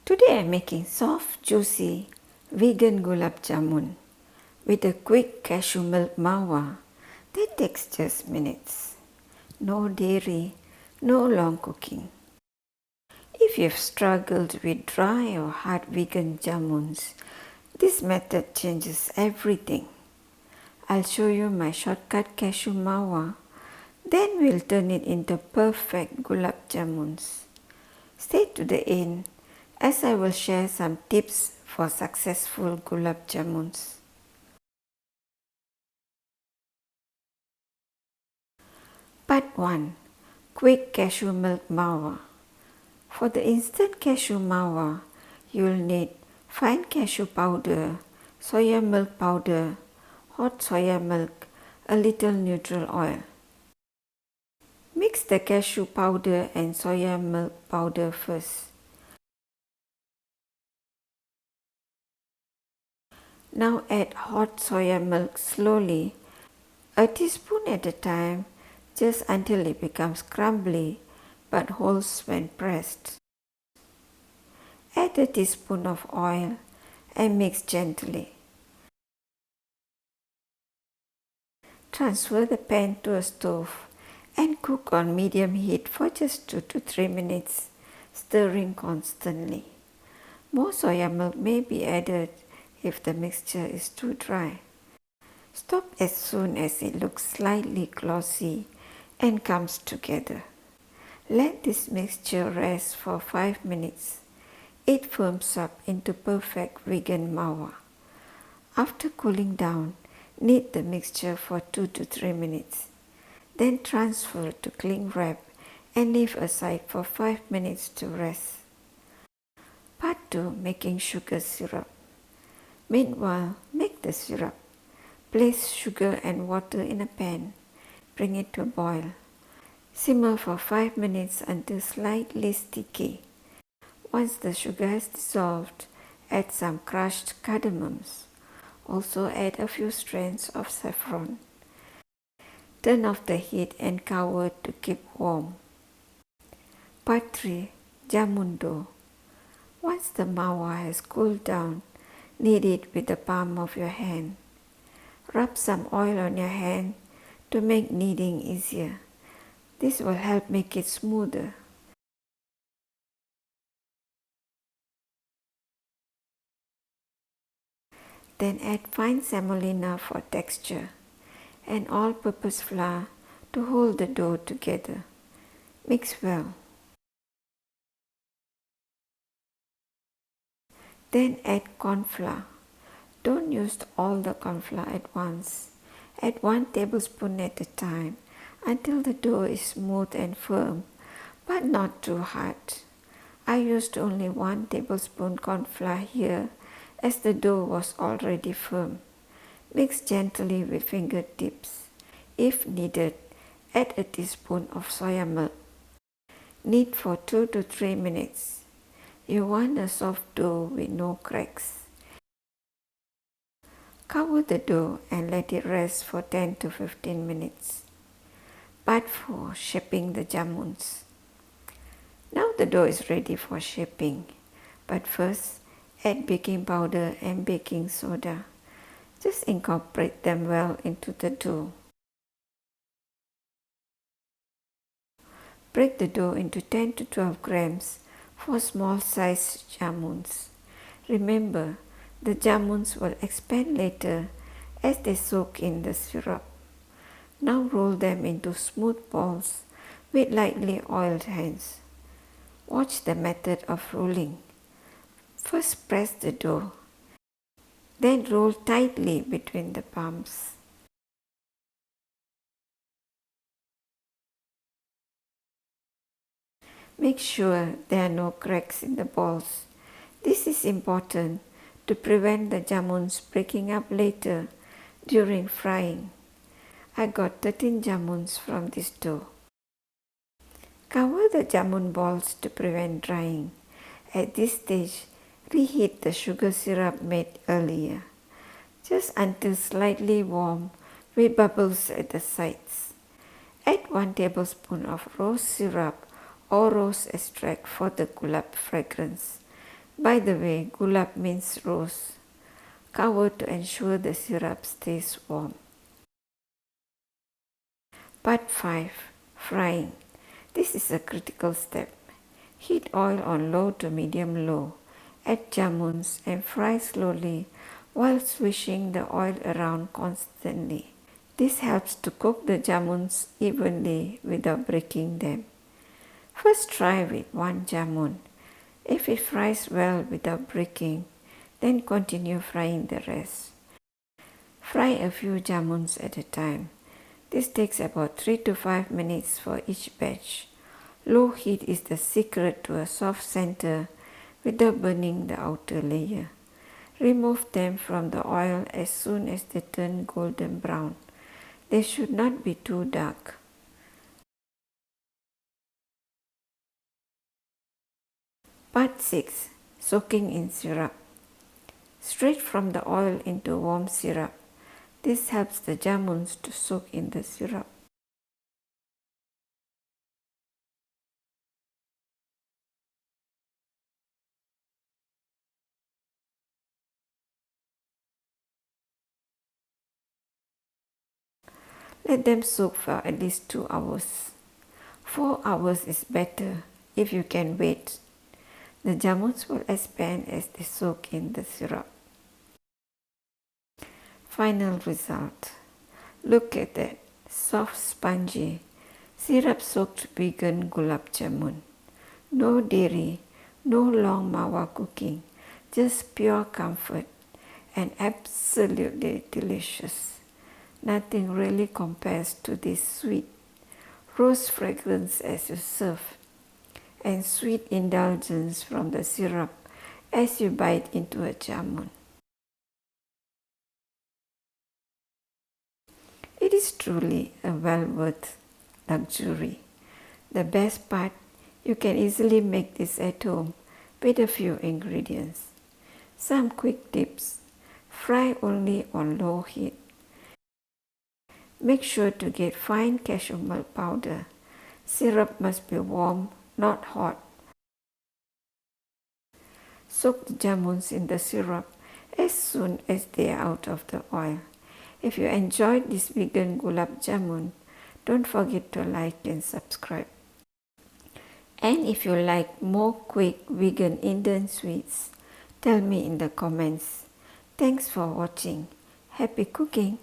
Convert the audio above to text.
Today I'm making soft, juicy, vegan gulab jamun with a quick cashew milk mawa that takes just minutes. No dairy, no long cooking. If you've struggled with dry or hard vegan jamuns, this method changes everything. I'll show you my shortcut cashew mawa, then we'll turn it into perfect gulab jamuns. Stay to the end as I will share some tips for successful gulab jamuns. Part 1. Quick cashew milk mawa. For the instant cashew mawa, you will need fine cashew powder, soya milk powder, hot soya milk, a little neutral oil. Mix the cashew powder and soya milk powder first. Now add hot soya milk slowly, a teaspoon at a time, just until it becomes crumbly but holds when pressed. Add a teaspoon of oil and mix gently. Transfer the pan to a stove and cook on medium heat for just 2 to 3 minutes, stirring constantly. More soya milk may be added if the mixture is too dry. Stop as soon as it looks slightly glossy and comes together. Let this mixture rest for 5 minutes. It firms up into perfect vegan mawa. After cooling down, knead the mixture for 2 to 3 minutes. Then transfer to cling wrap and leave aside for 5 minutes to rest. Part 2. Making sugar syrup. Meanwhile, make the syrup. Place sugar and water in a pan. Bring it to a boil. Simmer for 5 minutes until slightly sticky. Once the sugar has dissolved, add some crushed cardamoms. Also add a few strands of saffron. Turn off the heat and cover to keep warm. Part 3. Jamun dough. Once the mawa has cooled down, knead it with the palm of your hand. Rub some oil on your hand to make kneading easier. This will help make it smoother. Then add fine semolina for texture and all-purpose flour to hold the dough together. Mix well. Then add cornflour. Don't use all the cornflour at once. Add 1 tablespoon at a time until the dough is smooth and firm, but not too hard. I used only 1 tablespoon cornflour here as the dough was already firm. Mix gently with fingertips. If needed, add a teaspoon of soya milk. Knead for 2 to 3 minutes. You want a soft dough with no cracks. Cover the dough and let it rest for 10 to 15 minutes. Part 4. Shaping the jamuns. Now the dough is ready for shaping, but first add baking powder and baking soda. Just incorporate them well into the dough. Break the dough into 10 to 12 grams for small size jamuns. Remember, the jamuns will expand later as they soak in the syrup. Now roll them into smooth balls with lightly oiled hands. Watch the method of rolling. First press the dough, then roll tightly between the palms. Make sure there are no cracks in the balls. This is important to prevent the jamuns breaking up later during frying. I got 13 jamuns from this dough. Cover the jamun balls to prevent drying. At this stage, reheat the sugar syrup made earlier, just until slightly warm with bubbles at the sides. Add 1 tablespoon of rose syrup or rose extract for the gulab fragrance. By the way, gulab means rose. Cover to ensure the syrup stays warm. Part 5. Frying. This is a critical step. Heat oil on low to medium low. Add jamuns and fry slowly while swishing the oil around constantly. This helps to cook the jamuns evenly without breaking them. First try with one jamun. If it fries well without breaking, then continue frying the rest. Fry a few jamuns at a time. This takes about 3 to 5 minutes for each batch. Low heat is the secret to a soft center without burning the outer layer. Remove them from the oil as soon as they turn golden brown. They should not be too dark. Part 6. Soaking in syrup. Straight from the oil into warm syrup. This helps the jamuns to soak in the syrup. Let them soak for at least 2 hours. 4 hours is better if you can wait. The jamuns will expand as they soak in the syrup. Final result. Look at that, soft, spongy, syrup-soaked vegan gulab jamun. No dairy, no long mawa cooking, just pure comfort and absolutely delicious. Nothing really compares to this sweet rose fragrance as you serve and sweet indulgence from the syrup as you bite into a jamun. It is truly a well worth luxury. The best part, you can easily make this at home with a few ingredients. Some quick tips. Fry only on low heat. Make sure to get fine cashew milk powder. Syrup must be warm, not hot. Soak the jamuns in the syrup as soon as they are out of the oil. If you enjoyed this vegan gulab jamun, don't forget to like and subscribe. And if you like more quick vegan Indian sweets, tell me in the comments. Thanks for watching. Happy cooking!